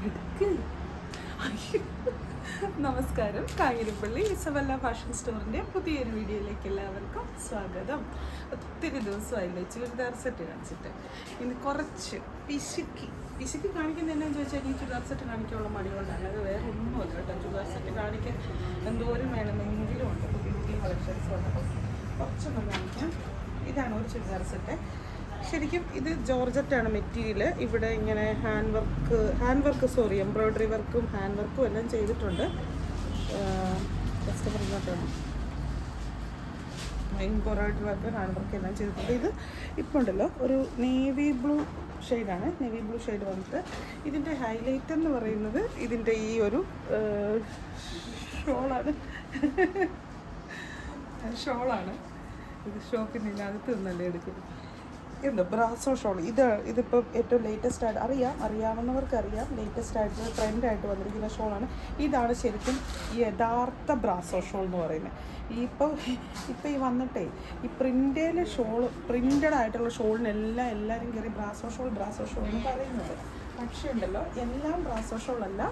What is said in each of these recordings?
എടുക്ക്. നമസ്കാരം. Kanjirappally Isabella fashion സ്റ്റോറിൻ്റെ പുതിയൊരു വീഡിയോയിലേക്ക് എല്ലാവർക്കും സ്വാഗതം. ഒത്തിരി ദിവസമായില്ലേ ചുരിദാർ സെറ്റ് കാണിച്ചിട്ട്. ഇനി കുറച്ച് പിശുക്കി കാണിക്കുന്നത് എന്നാന്ന് ചോദിച്ചാൽ എനിക്ക് ചുരിദാർ സെറ്റ് കാണിക്കാനുള്ള മടികൊണ്ടാണ്. അത് വേറെ ഒന്നുമല്ല കേട്ടോ. ചുരിദാർ സെറ്റ് കാണിക്കാൻ എന്തോരം വേണമെങ്കിലും ഉണ്ട്. പുതിയ പുതിയ കളക്ഷൻസ് ഉണ്ട്. കുറച്ചൊന്നും കാണിക്കാം. ഇതാണ് ഒരു ചുരിദാർ സെറ്റ്. ശരിക്കും ഇത് ജോർജറ്റാണ് മെറ്റീരിയൽ. ഇവിടെ ഇങ്ങനെ എംബ്രോയ്ഡറി വർക്കും ഹാൻഡ് വർക്കും എല്ലാം ചെയ്തിട്ടുണ്ട്. കസ്റ്റമർ ഇങ്ങോട്ടാണ് എംബ്രോയ്ഡറി വർക്ക് ഹാൻഡ് വർക്ക് എല്ലാം ചെയ്തിട്ടുണ്ട്. ഇത് ഇപ്പോൾ ഉണ്ടല്ലോ ഒരു നേവി ബ്ലൂ ഷെയ്ഡാണ്. നേവി ബ്ലൂ ഷെയ്ഡ് വന്നിട്ട് ഇതിൻ്റെ ഹൈലൈറ്റ് എന്ന് പറയുന്നത് ഇതിൻ്റെ ഈ ഒരു ഷോളാണ്. ഇത് ഷോപ്പിൽ നിന്നകത്ത് നിന്നല്ലേ എടുക്കുന്നത്. എന്താ ബ്രാസോ ഷോൾ. ഇതിപ്പോൾ ഏറ്റവും ലേറ്റസ്റ്റ് ആയിട്ട് അറിയാവുന്നവർക്ക് അറിയാം. ലേറ്റസ്റ്റ് ആയിട്ട് ട്രെൻഡായിട്ട് വന്നിരിക്കുന്ന ഷോളാണ്. ഇതാണ് ശരിക്കും യഥാർത്ഥ ബ്രാസോ ഷോൾ എന്ന് പറയുന്നത്. ഇപ്പോൾ ഈ വന്നിട്ടേ ഈ പ്രിൻ്റഡ് ആയിട്ടുള്ള ഷോളിനെല്ലാം എല്ലാവരും കയറി ബ്രാസോ ഷോൾ എന്ന് പറയുന്നുണ്ട്. പക്ഷേ ഉണ്ടല്ലോ എല്ലാം ബ്രാസോ ഷോളല്ല.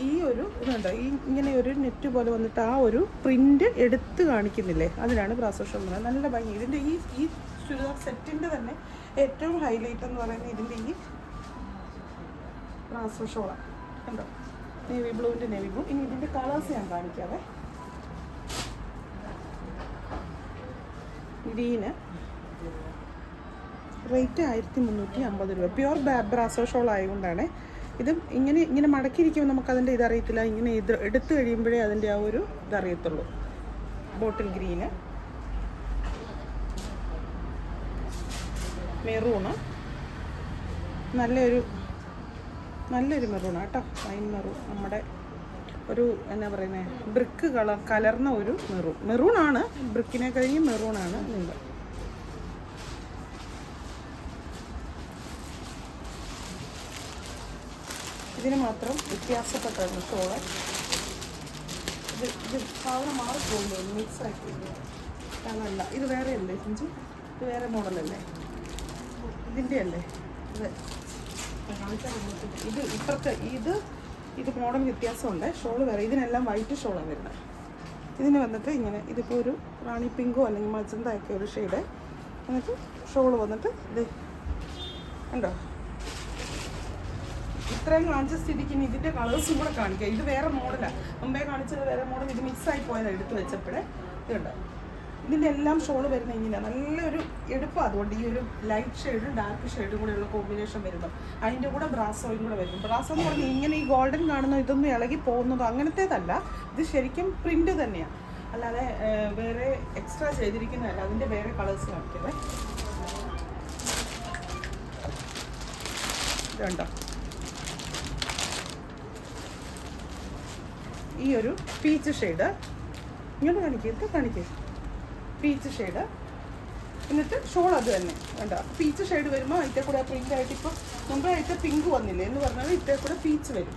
ഈ ഒരു ഇതുണ്ട്, ഇങ്ങനെ ഒരു നെറ്റ് പോലെ വന്നിട്ട് ആ ഒരു പ്രിൻ്റ് എടുത്ത് കാണിക്കുന്നില്ലേ, അതിനാണ് ബ്രാസോ ഷോൾ എന്ന് പറയുന്നത്. നല്ല ഭംഗി. ഇതിൻ്റെ ഈ ചുരിദാർ സെറ്റിൻ്റെ തന്നെ ഏറ്റവും ഹൈലൈറ്റ് എന്ന് പറയുന്നത് ഇതിൻ്റെ ഈ ബ്രാസോ ഷോളാണ്. കണ്ടോ, നേവി ബ്ലൂ. ഇനി ഇതിൻ്റെ കളേഴ്സ് ഞാൻ കാണിക്കാവേ. ഗ്രീന് റേറ്റ് 1350 രൂപ. പ്യുവർ ബ്രാസോ ഷോൾ ആയതുകൊണ്ടാണ്. ഇതും ഇങ്ങനെ മടക്കിയിരിക്കുമ്പോൾ നമുക്കതിൻ്റെ ഇതറിയത്തില്ല. ഇങ്ങനെ ഇത് എടുത്തു കഴിയുമ്പോഴേ അതിൻ്റെ ആ ഒരു ഇതറിയത്തുള്ളൂ. ബോട്ടിൽ ഗ്രീന്, മെറൂണ്, നല്ലൊരു മെറൂണാണ് കേട്ടോ. വൈൻ മെറൂൺ, നമ്മുടെ ഒരു എന്നാ പറയുന്നത് ബ്രിക്ക് കലർന്ന ഒരു മെറൂണാണ്. ബ്രിക്കിനെ കഴിഞ്ഞ് മെറൂണാണ്. നിങ്ങൾ ഇതിന് മാത്രം വ്യത്യാസപ്പെട്ടാണ് ഷോള്. ഇത് സാധനം മാറിപ്പോകുന്നു, മിക്സ് ആക്കി. അതല്ല, ഇത് വേറെ അല്ലേ ചിഞ്ചു? ഇത് വേറെ മോഡലല്ലേ? ഇതിൻ്റെ അല്ലേ ഇത്? ഇപ്പുറത്തെ ഇത് മോഡൽ വ്യത്യാസമുണ്ട്. ഷോള് വേറെ. ഇതിനെല്ലാം വൈറ്റ് ഷോളാണ് വരുന്നത്. ഇതിന് വന്നിട്ട് ഇങ്ങനെ ഇതിപ്പോൾ ഒരു റാണി പിങ്കോ അല്ലെങ്കിൽ മജന്തയൊക്കെ ഒരു ഷെയ്ഡ്. എന്നിട്ട് ഷോള് വന്നിട്ട് ഇത് ഉണ്ടോ. ഇത്രയും കാണിച്ച സ്ഥിതിക്ക് ഇനി ഇതിൻ്റെ കളേഴ്സും കൂടെ കാണിക്കുക. ഇത് വേറെ മോഡലാണ്. മുമ്പേ കാണിച്ചത് വേറെ മോഡൽ. ഇത് മിക്സായി പോയതാണ് എടുത്ത് വെച്ചപ്പോഴേ. ഇതുണ്ട്. ഇതിൻ്റെ എല്ലാം ഷോള് വരുന്നത് ഇങ്ങനെയാണ്. നല്ലൊരു എടുപ്പാണ്. അതുകൊണ്ട് ഈ ഒരു ലൈറ്റ് ഷെയ്ഡും ഡാർക്ക് ഷെയ്ഡും കൂടെയുള്ള കോമ്പിനേഷൻ വരുമ്പോൾ അതിൻ്റെ കൂടെ ബ്രാസോയും കൂടെ വരും. ബ്രാസോ എന്ന് പറഞ്ഞാൽ ഇങ്ങനെ ഈ ഗോൾഡൻ കാണുന്ന ഇതൊന്നും ഇളകി പോകുന്നതോ അങ്ങനത്തേതല്ല. ഇത് ശരിക്കും പ്രിൻ്റ് തന്നെയാണ്, അല്ലാതെ വേറെ എക്സ്ട്രാ ചെയ്തിരിക്കുന്നതല്ല. അതിൻ്റെ വേറെ കളേഴ്സ് കാണിക്കല്ലേ. ഇതുണ്ടോ, ഈ ഒരു പീച്ച് ഷെയ്ഡ്. ഇങ്ങോട്ട് കാണിക്കുക. Peach shade. എന്നിട്ട് ഷോൾ അത് തന്നെ വേണ്ട. പീച്ച് ഷെയ്ഡ് വരുമ്പോൾ അതിൻ്റെ കൂടെ പ്രിൻ്റ് ആയിട്ട് ഇപ്പോൾ മുമ്പ് അതിൻ്റെ പിങ്ക് വന്നില്ലേ എന്ന് പറഞ്ഞാൽ ഇതിൻ്റെ കൂടെ പീച്ച് വരും.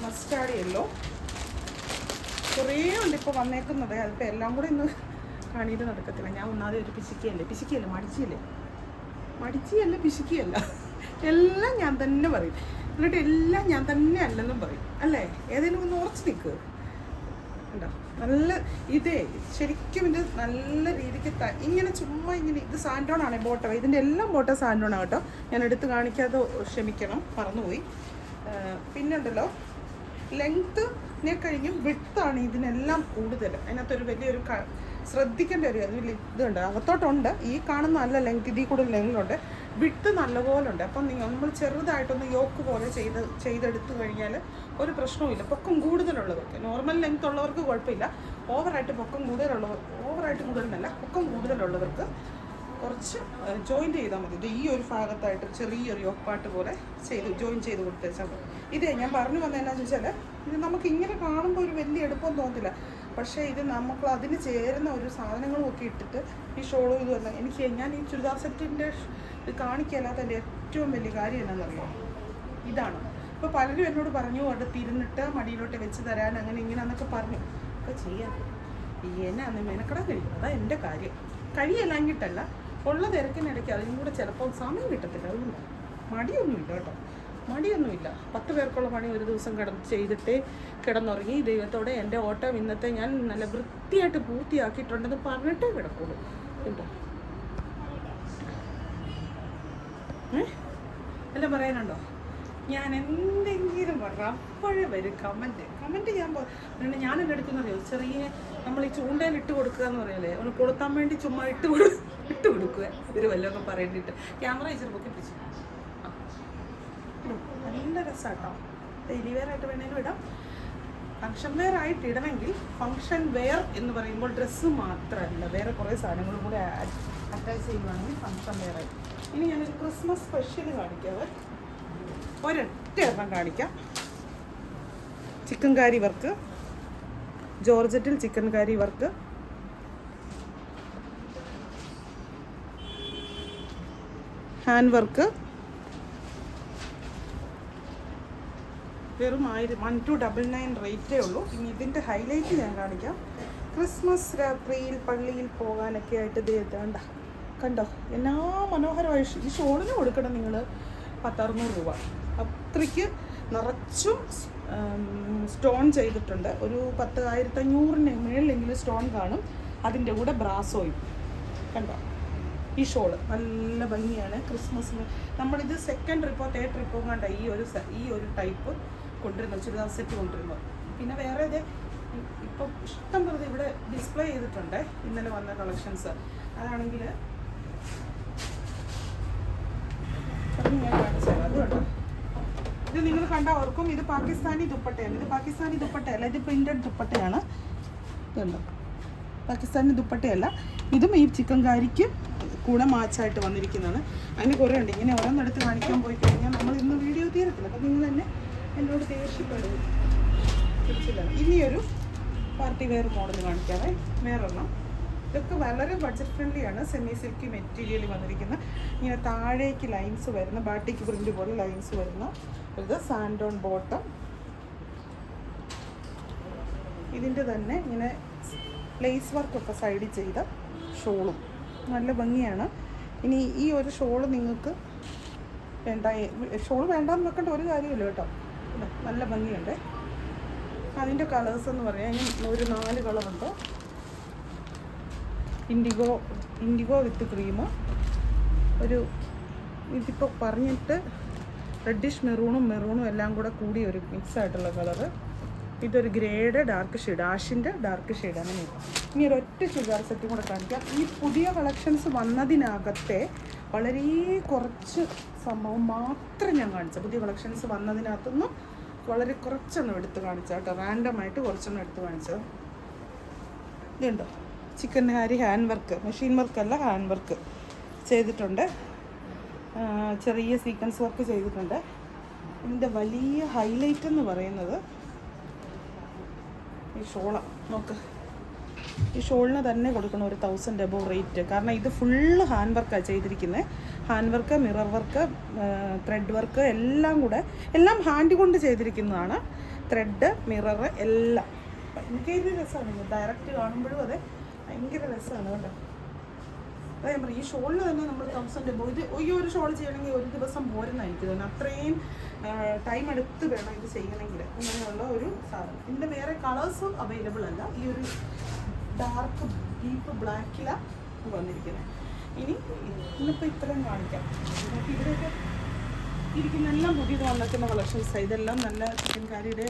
മസ്റ്റാർഡ് യെല്ലോ കുറേ ഉണ്ട് ഇപ്പോൾ വന്നേക്കുന്നത്. അതിപ്പോൾ എല്ലാം കൂടെ ഇന്ന് കാണിയിട്ട് നടക്കത്തില്ല. ഞാൻ ഒന്നാമത് ഒരു പിശുക്കിയല്ല പിശുക്കിയല്ല എല്ലാം ഞാൻ തന്നെ പറയും. എന്നിട്ട് എല്ലാം ഞാൻ തന്നെ അല്ലെന്നും പറയും അല്ലേ. ഏതെങ്കിലും ഒന്ന് ഉറച്ച് നിൽക്കുക. ഉണ്ടോ, നല്ല ഇതേ ശരിക്കും ഇത് നല്ല രീതിക്ക് ഇങ്ങനെ ചുമ്മാ ഇങ്ങനെ. ഇത് സാൻഡോൺ ആണ്, ബോട്ടം. ഇതിൻ്റെ എല്ലാം ബോട്ടം സാൻഡോൺ ആണ് കേട്ടോ. ഞാൻ എടുത്ത് കാണിക്കാതെ ക്ഷമിക്കണം, മറന്നുപോയി. പിന്നെ ഉണ്ടല്ലോ ലെങ്ത്തിനെ കഴിഞ്ഞും വിഡ്ത്താണ് ഇതിനെല്ലാം കൂടുതൽ. അതിനകത്തൊരു വലിയൊരു ശ്രദ്ധിക്കേണ്ട ഒരു ഇതുണ്ട്. അകത്തോട്ടുണ്ട്. ഈ കാണുന്ന നല്ല ലെങ്ത്, ഇതിൽ കൂടുതൽ ലെങ്തുണ്ട്. വിട്ട് നല്ലപോലെ ഉണ്ട്. അപ്പം നമ്മൾ ചെറുതായിട്ടൊന്ന് യോക്ക് പോലെ ചെയ്തെടുത്തു കഴിഞ്ഞാൽ ഒരു പ്രശ്നവുമില്ല. പൊക്കം കൂടുതലുള്ളവർക്ക്, നോർമൽ ലെങ്ത് ഉള്ളവർക്ക് കുഴപ്പമില്ല. ഓവറായിട്ട് കൂടുതലുള്ളവർക്ക് കുറച്ച് ജോയിൻറ്റ് ചെയ്താൽ മതി. ഇത് ഈ ഒരു ഭാഗത്തായിട്ട് ചെറിയൊരു യോക്ക് പാട്ട് പോലെ ജോയിൻ ചെയ്ത് കൊടുത്തേച്ചാൽ മതി. ഇതേ ഞാൻ പറഞ്ഞു വന്നതെന്നാന്ന് ചോദിച്ചാൽ, ഇത് നമുക്ക് ഇങ്ങനെ കാണുമ്പോൾ ഒരു വലിയ എടുപ്പൊന്നും തോന്നത്തില്ല. പക്ഷേ ഇത് നമുക്ക് അതിന് ചേരുന്ന ഒരു സാധനങ്ങളും ഒക്കെ ഇട്ടിട്ട് ഈ ഷോളും ഇതുമല്ല. ഞാൻ ഈ ചുരിദാർ സെറ്റിൻ്റെ ഇത് കാണിക്കാല്ലാത്ത എൻ്റെ ഏറ്റവും വലിയ കാര്യം എന്നാണെന്നറിയാം, ഇതാണ്. ഇപ്പോൾ പലരും എന്നോട് പറഞ്ഞു അവിടെ തിരുന്നിട്ട് മടിയിലോട്ട് വെച്ച് തരാൻ അങ്ങനെ ഇങ്ങനെയെന്നൊക്കെ പറഞ്ഞു. ഒക്കെ ചെയ്യാൻ എന്നെ അന്ന് മെനക്കെടാൻ കഴിയും. അതാ എൻ്റെ കാര്യം. കഴിയല്ലാഞ്ഞിട്ടല്ല, ഉള്ള തിരക്കിനിടയ്ക്ക് അതിനും കൂടെ ചിലപ്പോൾ സമയം കിട്ടത്തില്ല. അതുകൊണ്ട് മടിയൊന്നുമില്ല കേട്ടോ, മടിയൊന്നുമില്ല. 10 പേർക്കുള്ള പണി ഒരു ദിവസം ചെയ്തിട്ടേ കിടന്നുറങ്ങി. ദൈവത്തോടെ എൻ്റെ ഓട്ടം ഇന്നത്തെ ഞാൻ നല്ല വൃത്തിയായിട്ട് പൂർത്തിയാക്കിയിട്ടുണ്ടെന്ന് പറഞ്ഞിട്ടേ കിടക്കുള്ളൂ കേട്ടോ. എല്ലാം പറയാനുണ്ടോ? ഞാൻ എന്തെങ്കിലും പറഞ്ഞ അപ്പോഴേ വരും കമൻറ്റ് ഞാൻ എൻ്റെ അടുക്കുന്നറിയോ, ചെറിയ നമ്മൾ ഈ ചൂണ്ടയിൽ ഇട്ട് കൊടുക്കുക എന്ന് പറയല്ലേ, ഒന്ന് കൊളുത്താൻ വേണ്ടി ചുമ്മാ ഇട്ട് കൊടുക്കുക. ഇവർ വല്ലതൊക്കെ പറയേണ്ടിയിട്ട് ക്യാമറ ഇച്ചിരി പൊക്കി പിടിച്ചു. നല്ല രസമാട്ടോ. ഡെയിലി വെയർ ആയിട്ട് വേണമെങ്കിലും ഇടാം, ഫങ്ഷൻ വെയർ ആയിട്ട് ഇടണമെങ്കിൽ. ഫങ്ഷൻ വെയർ എന്ന് പറയുമ്പോൾ ഡ്രസ്സ് മാത്രമല്ല, വേറെ കുറേ സാധനങ്ങളും കൂടെ അറ്റാച്ച് ചെയ്യുവാണെങ്കിൽ ഫങ്ഷൻ വെയർ ആയി. ഇനി ഞാനൊരു ക്രിസ്മസ് സ്പെഷ്യൽ കാണിക്കാവേ, ഒരൊറ്റ എണ്ണം കാണിക്കാം. ചിക്കൻ കാരി വർക്ക്, ജോർജറ്റിൽ chikankari work, hand work, വെറും 1299 റേറ്റേ ഉള്ളൂ. ഇനി ഇതിൻ്റെ ഹൈലൈറ്റ് ഞാൻ കാണിക്കാം. ക്രിസ്മസ് രാത്രിയിൽ പള്ളിയിൽ പോകാനൊക്കെ ആയിട്ട് വേണ്ട കണ്ടോ, എന്നാ മനോഹരമായി. ഈ ഷോളിന് കൊടുക്കണം നിങ്ങൾ 100-600 രൂപ. അത്രയ്ക്ക് നിറച്ചും സ്റ്റോൺ ചെയ്തിട്ടുണ്ട്. ഒരു 10,500 മുകളിലെങ്കിലും സ്റ്റോൺ കാണും. അതിൻ്റെ കൂടെ ബ്രാസോയും കണ്ടോ. ഈ ഷോള് നല്ല ഭംഗിയാണ്. ക്രിസ്മസിന് നമ്മളിത് 2nd ട്രിപ്പോ 3rd ട്രിപ്പോ കണ്ട ഈ ഒരു ടൈപ്പ് കൊണ്ടുവരുന്നത്, ചുരിദാർ സെറ്റ് കൊണ്ടുവരുന്നത്. പിന്നെ വേറെ ഇത് ഇപ്പം ഇഷ്ടം പോലെ ഇവിടെ ഡിസ്പ്ലേ ചെയ്തിട്ടുണ്ട് ഇന്നലെ വന്ന കളക്ഷൻസ്. അതാണെങ്കിൽ ഞാൻ കാണിച്ചത് അത് കേട്ടോ. ഇത് നിങ്ങൾ കണ്ടാൽ ഓർക്കും ഇത് പാകിസ്ഥാനി ദുപ്പട്ടയാണ്. ഇത് പാകിസ്ഥാനി ദുപ്പട്ടയല്ല, ഇത് പ്രിന്റഡ് ദുപ്പട്ടയാണ്. ഇതുണ്ടോ, പാകിസ്ഥാനി ദുപ്പട്ടയല്ല. ഇതും ഈ ചിക്കൻ കാരിക്ക് കൂടെ മാച്ചായിട്ട് വന്നിരിക്കുന്നതാണ്. അതിന് കുറേ ഉണ്ട്. ഇങ്ങനെ ഓരോന്നെടുത്ത് കാണിക്കാൻ പോയി കഴിഞ്ഞാൽ നമ്മൾ ഇന്ന് വീഡിയോ തീരത്തില്ല. അപ്പം നിങ്ങൾ തന്നെ എന്നോട് ദേഷ്യപ്പെടും. തിരിച്ചില്ല. ഇനിയൊരു പാർട്ടി വെയർ മോഡൽ കാണിക്കാതെ വേറൊരെണ്ണം. ഇതൊക്കെ വളരെ ബഡ്ജറ്റ് ഫ്രണ്ട്ലിയാണ്. സെമി സിൽക്കി മെറ്റീരിയൽ വന്നിരിക്കുന്ന, ഇങ്ങനെ താഴേക്ക് ലൈൻസ് വരുന്ന, ബാട്ടിക്ക് പ്രിൻ്റ് പോലെ ലൈൻസ് വരുന്ന ഇത് സാൻഡോൺ ബോട്ടം. ഇതിൻ്റെ തന്നെ ഇങ്ങനെ ലേസ് വർക്കൊക്കെ സൈഡിൽ ചെയ്ത ഷോളും നല്ല ഭംഗിയാണ്. ഇനി ഈ ഒരു ഷോള് നിങ്ങൾക്ക് വേണ്ട, ഷോൾ വേണ്ടാന്ന് വെക്കേണ്ട ഒരു കാര്യമില്ല കേട്ടോ. നല്ല ഭംഗിയുണ്ട്. അതിൻ്റെ കളേഴ്സ് എന്ന് പറയാൻ ഒരു 4 കളറുണ്ട്. ഇൻഡിഗോ വിത്ത് ക്രീം, ഒരു ഇതിപ്പോൾ പറഞ്ഞിട്ട് റെഡിഷ് മെറൂണും എല്ലാം കൂടെ കൂടി ഒരു മിക്സ് ആയിട്ടുള്ള കളറ്. ഇതൊരു ഗ്രേഡ് ഡാർക്ക് ഷെയ്ഡ്, ആഷിൻ്റെ ഡാർക്ക് ഷെയ്ഡ്. അങ്ങനെ ഇനി ഒരൊറ്റ ചുരിദാർ സെറ്റും കൂടെ കാണിക്കാം. ഈ പുതിയ കളക്ഷൻസ് വന്നതിനകത്തെ വളരെ കുറച്ച് സംഭവം മാത്രം ഞാൻ കാണിച്ചത്. പുതിയ കളക്ഷൻസ് വന്നതിനകത്തൊന്നും വളരെ കുറച്ചെണ്ണം എടുത്ത് കാണിച്ചത് കേട്ടോ. റാൻഡമായിട്ട് കുറച്ചെണ്ണം എടുത്ത് കാണിച്ചത്. ഇതുണ്ടോ, chikankari hand work, machine വർക്കല്ല, ഹാൻഡ് വർക്ക് ചെയ്തിട്ടുണ്ട്. ചെറിയ സീക്വൻസ് വർക്ക് ചെയ്തിട്ടുണ്ട്. ഇതിൻ്റെ വലിയ ഹൈലൈറ്റ് എന്ന് പറയുന്നത് ഈ ഷോളാണ്. നോക്ക്, ഈ ഷോളിന് തന്നെ കൊടുക്കണം ഒരു 1000 എബോവ് റേറ്റ്. കാരണം ഇത് ഫുള്ള് ഹാൻഡ് വർക്കാണ് ചെയ്തിരിക്കുന്നത്. Hand work, mirror work, thread work എല്ലാം കൂടെ, എല്ലാം ഹാൻഡ് കൊണ്ട് ചെയ്തിരിക്കുന്നതാണ്. ത്രെഡ്, മിറർ എല്ലാം ഭയങ്കര രസമാണ്. ഡയറക്റ്റ് കാണുമ്പോഴും അതെ ഭയങ്കര രസമാണ് കേട്ടോ. അതാ ഞാൻ പറയും, ഈ ഷോളിന് തന്നെ നമ്മൾ 1000 എബോവ്. ഇത് ഈ ഒരു ഷോൾ ചെയ്യണമെങ്കിൽ ഒരു ദിവസം പോരുന്ന എനിക്ക് തോന്നുന്നു. അത്രയും ടൈം എടുത്ത് വേണം ഇത് ചെയ്യണമെങ്കിൽ. അങ്ങനെയുള്ള ഒരു സാധനം. ഇതിൻ്റെ വേറെ കളേഴ്സും അവൈലബിൾ അല്ല. ഈ ഒരു ഡാർക്ക് ഡീപ്പ് ബ്ലാക്കിലാണ് വന്നിരിക്കുന്നത്. ഇന്നിപ്പോൾ ഇത്രയും കാണിക്കാം. നമുക്ക് ഇവിടെയൊക്കെ ഇരിക്കുന്നെല്ലാം പുതിയത് വന്നിരിക്കുന്ന കളക്ഷൻസ്. ഇതെല്ലാം നല്ല ചിക്കൻ കാരിയുടെ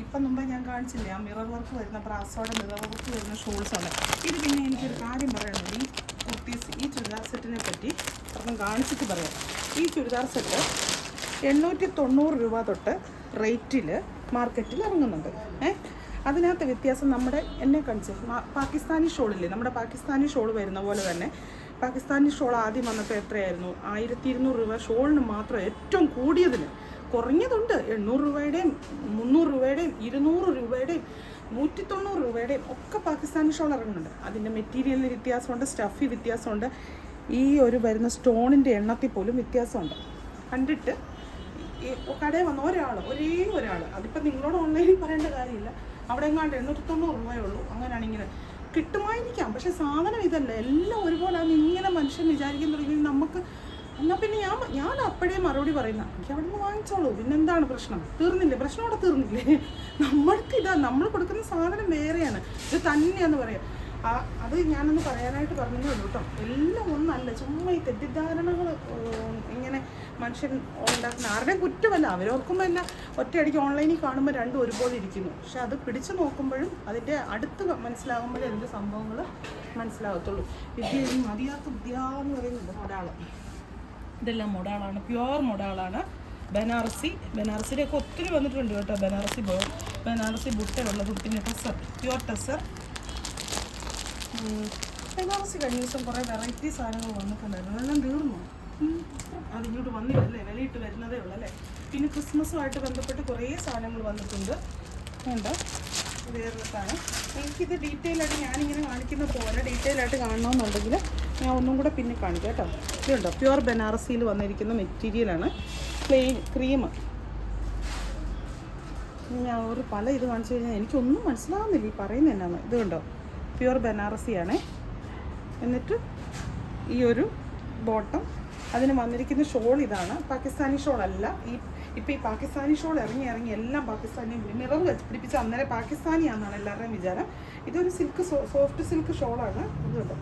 ഇപ്പം മുമ്പേ ഞാൻ കാണിച്ചില്ലേ, ആ മിറർ വർക്ക് വരുന്ന, ബ്രാസോടെ മിറർ വർക്ക് വരുന്ന ഷോൾസാണ് ഇത്. പിന്നെ എനിക്കൊരു കാര്യം പറയണത്, ഈ കുർത്തീസ്, ഈ ചുരിദാർ സെറ്റിനെ പറ്റി അപ്പം കാണിച്ചിട്ട് പറയാം. ഈ ചുരിദാർ സെറ്റ് 890 രൂപ തൊട്ട് റേറ്റിൽ മാർക്കറ്റിൽ ഇറങ്ങുന്നുണ്ട്. അതിനകത്ത് വ്യത്യാസം നമ്മുടെ എന്നെ കാണിച്ച് പാകിസ്ഥാനി ഷോളില്ലേ, നമ്മുടെ പാകിസ്ഥാനി ഷോൾ വരുന്ന പോലെ തന്നെ പാകിസ്ഥാനി ഷോൾ ആദ്യം വന്നപ്പോൾ എത്രയായിരുന്നു? 1200 രൂപ ഷോളിന് മാത്രം. ഏറ്റവും കൂടിയതിന് കുറഞ്ഞതുണ്ട് 800 രൂപയുടെയും 300 രൂപയുടെയും 200 രൂപയുടെയും 190 രൂപയുടെയും ഒക്കെ പാകിസ്ഥാനി ഷോൾ ഇറങ്ങുന്നുണ്ട്. അതിൻ്റെ മെറ്റീരിയലിന് വ്യത്യാസമുണ്ട്, സ്റ്റഫി വ്യത്യാസമുണ്ട്, ഈ ഒരു വരുന്ന സ്റ്റോണിൻ്റെ എണ്ണത്തിൽ പോലും വ്യത്യാസമുണ്ട്. കണ്ടിട്ട് ഈ കടയിൽ വന്ന ഒരേ ഒരാൾ, അതിപ്പോൾ നിങ്ങളോട് ഓൺലൈനിൽ പറയേണ്ട കാര്യമില്ല, അവിടെ എങ്ങാണ്ട് 890 രൂപയേ ഉള്ളൂ. അങ്ങനെയാണെങ്കിൽ കിട്ടുമായിരിക്കാം, പക്ഷെ സാധനം ഇതല്ല. എല്ലാം ഒരുപോലെ ആണ്. ഇങ്ങനെ മനുഷ്യൻ വിചാരിക്കാൻ തുടങ്ങി നമുക്ക്. എന്നാൽ പിന്നെ ഞാൻ അപ്പോഴേ മറുപടി പറയുന്ന എനിക്ക് അവിടെ നിന്ന് വാങ്ങിച്ചോളൂ, പിന്നെന്താണ് പ്രശ്നം? തീർന്നില്ലേ പ്രശ്നം? അവിടെ തീർന്നില്ലേ? നമ്മൾക്ക് ഇതാ, നമ്മൾ കൊടുക്കുന്ന സാധനം വേറെയാണ്, ഇത് തന്നെയാന്ന് പറയാം. അത് ഞാനൊന്ന് പറയാനായിട്ട് പറഞ്ഞതേ ഉള്ളൂ കേട്ടോ. എല്ലാം ഒന്നല്ല, ചുമ്മാ ഈ തെറ്റിദ്ധാരണകൾ ഇങ്ങനെ മനുഷ്യൻ ഉണ്ടാക്കുന്ന ആരുടെയും കുറ്റമല്ല. അവരോർക്കുമ്പോൾ എല്ലാം ഒറ്റയടിക്ക് ഓൺലൈനിൽ കാണുമ്പോൾ രണ്ടും ഒരുപോലെ ഇരിക്കുന്നു. പക്ഷെ അത് പിടിച്ചു നോക്കുമ്പോഴും അതിൻ്റെ അടുത്ത് മനസ്സിലാകുമ്പോഴേ അതിൻ്റെ സംഭവങ്ങൾ മനസ്സിലാകത്തുള്ളൂ. വിദ്യ മതിയാത്ത വിദ്യ എന്ന് പറയുന്നത് മൊടാള്. ഇതെല്ലാം മൊടാളാണ്, പ്യുവർ മൊടാളാണ്. ബനാറസിയുടെ ഒക്കെ ഒത്തിരി വന്നിട്ടുണ്ട് കേട്ടോ. ബനാറസി ബുട്ടയുള്ളത്, പിന്നെ ടെസർ, പ്യുവർ ടെസർ. ബനാറസി കഴിഞ്ഞ ദിവസം കുറേ വെറൈറ്റി സാധനങ്ങൾ വന്നിട്ടുണ്ടായിരുന്നു, അതെല്ലാം തീർന്നു. അതിങ്ങോട്ട് വന്നില്ലല്ലേ, വിലയിട്ട് വരുന്നതേ ഉള്ളൂ അല്ലേ. പിന്നെ ക്രിസ്മസുമായിട്ട് ബന്ധപ്പെട്ട് കുറേ സാധനങ്ങൾ വന്നിട്ടുണ്ട്. വേണ്ട വേറൊരു സാധനം എനിക്കിത് ഡീറ്റെയിൽ ആയിട്ട് ഞാനിങ്ങനെ കാണിക്കുന്ന പോലെ ഡീറ്റെയിൽ ആയിട്ട് കാണണമെന്നുണ്ടെങ്കിൽ ഞാൻ ഒന്നും കൂടെ പിന്നെ കാണിക്കാം കേട്ടോ. ഇതുണ്ടോ, പ്യുവർ ബനാറസിയിൽ വന്നിരിക്കുന്ന മെറ്റീരിയലാണ്, പ്ലെയിൻ ക്രീം. ഞാൻ ഒരു പല ഇത് കാണിച്ചു കഴിഞ്ഞാൽ എനിക്കൊന്നും മനസ്സിലാവുന്നില്ല ഈ പറയുന്നത് എന്നാണ്. ഇത് കണ്ടോ, പ്യുവർ ബനാറസിയാണേ. എന്നിട്ട് ഈ ഒരു ബോട്ടം, അതിന് വന്നിരിക്കുന്ന ഷോൾ ഇതാണ്. പാകിസ്ഥാനി ഷോൾ അല്ല. ഇപ്പോൾ ഈ പാകിസ്ഥാനി ഷോൾ ഇറങ്ങി എല്ലാം പാകിസ്ഥാനി മിറർ വെച്ച് പിടിപ്പിച്ച് അന്നേരം പാകിസ്ഥാനിയാണെന്നാണ് എല്ലാവരുടെയും വിചാരം. ഇതൊരു സിൽക്ക്, സോഫ്റ്റ് സിൽക്ക് ഷോളാണ്. ഇത് കണ്ടോ,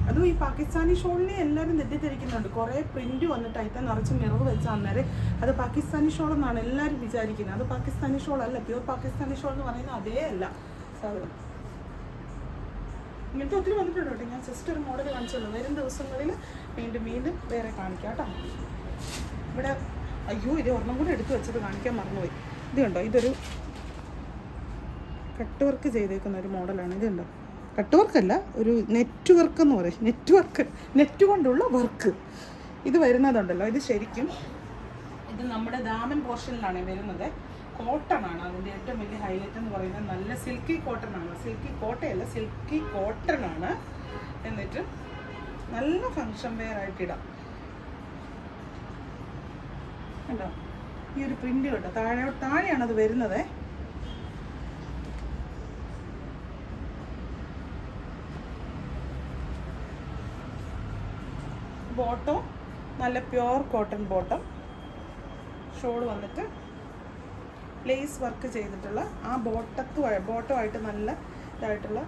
അതും ഈ പാകിസ്ഥാനി ഷോളിനെ എല്ലാവരും തെറ്റിദ്ധരിക്കുന്നുണ്ട്. കുറേ പ്രിന്റ് വന്നിട്ട് അതിൽ നിറച്ച് മിറർ വെച്ച് അന്നേരം അത് പാകിസ്ഥാനി ഷോൾ എന്നാണ് എല്ലാവരും വിചാരിക്കുന്നത്. അത് പാകിസ്ഥാനി ഷോൾ അല്ല, പ്യുവർ പാകിസ്ഥാനി ഷോൾ എന്ന് പറയുന്നത് അതേ അല്ല സാധനം. ഇങ്ങനത്തെ ഒത്തിരി വന്നിട്ടുണ്ട് കേട്ടോ. ഞാൻ ജസ്റ്റ് ഒരു മോഡൽ കാണിച്ചുള്ളൂ. വരും ദിവസങ്ങളിൽ വീണ്ടും വേറെ കാണിക്കാം കേട്ടോ. ഇവിടെ അയ്യോ, ഇത് ഒരെണ്ണം കൂടെ എടുത്തു വെച്ചത് കാണിക്കാൻ മറന്നുപോയി. ഇത് കണ്ടോ, ഇതൊരു കട്ട് വർക്ക് ചെയ്തേക്കുന്ന ഒരു മോഡലാണ്. ഇത് കണ്ടോ, കട്ട് വർക്കല്ല, ഒരു നെറ്റ് വർക്ക് എന്ന് പറയും. നെറ്റ് കൊണ്ടുള്ള വർക്ക് ഇത് വരുന്നതുണ്ടല്ലോ. ഇത് ശരിക്കും ഇത് നമ്മുടെ ദാമൻ പോർഷനിലാണ് വരുന്നത്. കോട്ടൺ ആണ് അതിൻ്റെ ഏറ്റവും വലിയ ഹൈലൈറ്റ് എന്ന് പറയുന്നത്. നല്ല സിൽക്കി കോട്ടൺ ആണ്, സിൽക്കി കോട്ടയല്ല, സിൽക്കി കോട്ടൺ ആണ്. എന്നിട്ട് നല്ല ഫങ്ഷൻ വെയർ ആയിട്ട് ഇടാം. കണ്ടോ, ഈ ഒരു പ്രിന്റ് കേട്ടോ, താഴെയാണ് അത് വരുന്നത്. ബോട്ടം നല്ല പ്യുവർ കോട്ടൺ ബോട്ടം. ഷോൾ വന്നിട്ട് ലേസ് വർക്ക് ചെയ്തിട്ടുള്ള ആ ബോട്ടമായിട്ട് നല്ല ഇതായിട്ടുള്ള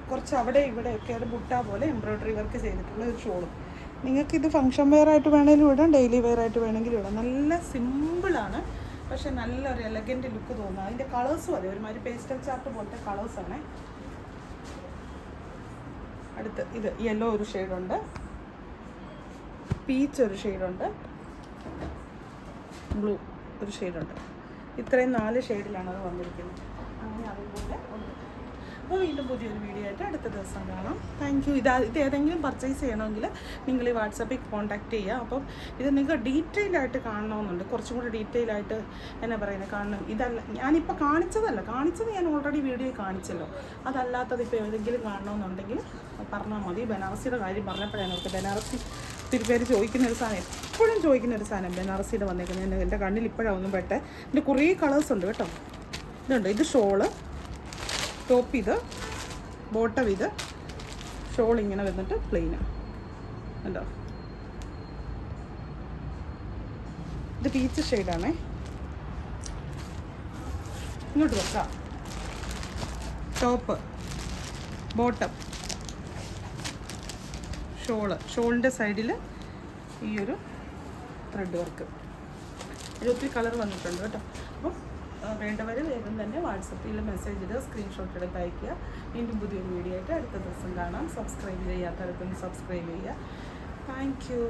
കുറച്ച് അവിടെ ഇവിടെയൊക്കെ ഒരു ബുട്ട പോലെ എംബ്രോയ്ഡറി വർക്ക് ചെയ്തിട്ടുള്ള ഒരു ഷോളും. നിങ്ങൾക്കിത് ഫങ്ഷൻ വെയർ ആയിട്ട് വേണമെങ്കിലും ഇടാം, ഡെയിലി വെയർ ആയിട്ട് വേണമെങ്കിലും ഇടാം. നല്ല സിമ്പിളാണ്, പക്ഷെ നല്ലൊരു എലഗൻറ്റ് ലുക്ക് തോന്നുന്നു. അതിൻ്റെ കളേഴ്സും അതെ, ഒരുമാതിരി പേസ്റ്റൽ ചാർട്ട് പോലത്തെ കളേഴ്സാണ്. അടുത്ത് ഇത് യെല്ലോ ഒരു ഷെയ്ഡുണ്ട്, പീച്ച് ഒരു ഷെയ്ഡുണ്ട്, ബ്ലൂ ഒരു ഷെയ്ഡുണ്ട്. ഇത്രയും 4 ഷെയ്ഡിലാണ് അത് വന്നിരിക്കുന്നത്. അങ്ങനെ അതുപോലെ ഉണ്ട്. അപ്പോൾ വീണ്ടും പുതിയൊരു വീഡിയോ ആയിട്ട് അടുത്ത ദിവസം കാണാം. Thank you. ഇത് ഏതെങ്കിലും പർച്ചേസ് ചെയ്യണമെങ്കിൽ നിങ്ങൾ ഈ വാട്സാപ്പിൽ കോൺടാക്റ്റ് ചെയ്യുക. അപ്പം ഇത് നിങ്ങൾക്ക് ഡീറ്റെയിൽ ആയിട്ട് കാണണമെന്നുണ്ട്, കുറച്ചും കൂടി ഡീറ്റെയിൽ ആയിട്ട് എന്നാ പറയുന്നത് കാണണം. ഇതല്ല ഞാനിപ്പോൾ കാണിച്ചത് ഞാൻ ഓൾറെഡി വീഡിയോയിൽ കാണിച്ചല്ലോ. അതല്ലാത്തത് ഇപ്പോൾ ഏതെങ്കിലും കാണണമെന്നുണ്ടെങ്കിൽ പറഞ്ഞാൽ മതി. ബനാറസിയുടെ കാര്യം പറഞ്ഞപ്പോഴാണ് അവർക്ക് ബനാറസി ഒത്തിരി പേര് ചോദിക്കുന്നൊരു സാധനം, എപ്പോഴും ചോദിക്കുന്നൊരു സാധനം ബനാറസിയുടെ വന്നേക്കുന്നത്. എൻ്റെ കണ്ണിൽ ഇപ്പോഴാണ് ഒന്നും പെട്ടെ. ഇതിൻ്റെ കുറേ കളേഴ്സ് ഉണ്ട് കേട്ടോ. ഇതുണ്ട്, ഇത് ഷോള്, ടോപ്പ് ഇത്, ബോട്ടം ഇത്, ഷോൾ ഇങ്ങനെ വന്നിട്ട് പ്ലെയിന് ഉണ്ടോ. ഇത് പീച്ച് ഷെയ്ഡാണേ. ഇങ്ങോട്ട് വെക്കാം. ടോപ്പ്, ബോട്ടം, ഷോളിൻ്റെ സൈഡിൽ ഈ ഒരു ത്രെഡ് വർക്ക്. ഇത് ഒത്തിരി കളർ വന്നിട്ടുണ്ട് കേട്ടോ. അപ്പം വേണ്ടവർ വേഗം തന്നെ വാട്സപ്പിൽ മെസ്സേജ് ഇടുക, സ്ക്രീൻഷോട്ട് എടുത്ത് അയയ്ക്കുക. വീണ്ടും പുതിയൊരു വീഡിയോ ആയിട്ട് അടുത്ത ദിവസം കാണാം. സബ്സ്ക്രൈബ് ചെയ്യാത്തവർക്കൊന്ന് സബ്സ്ക്രൈബ് ചെയ്യുക. Thank you.